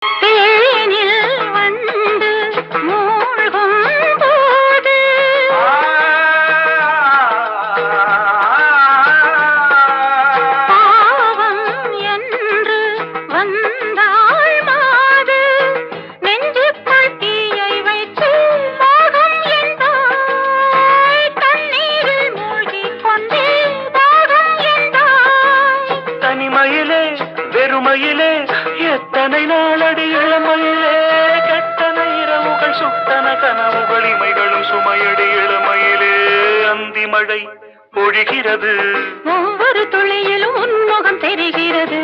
தேனில் வந்து மூழ்கும் போது பாவம் என்று வந்தாள் மாது நெஞ்சுக்குள் தீயை வைத்து மோகம் என்றாய் தண்ணீரில் மூழ்கிக் கொண்டே தாகம் என்றாய் தனிமையிலே வெறுமையிலே எத்தனை நாளடி இளமையிலே கெட்டன இரவுகள் சுட்டன கனவுகள் இமைகளும் சுமையடி இளமையிலே அந்தி மழை பொழிகிறது ஒவ்வொரு துளியிலும் உன்முகம் தெரிகிறது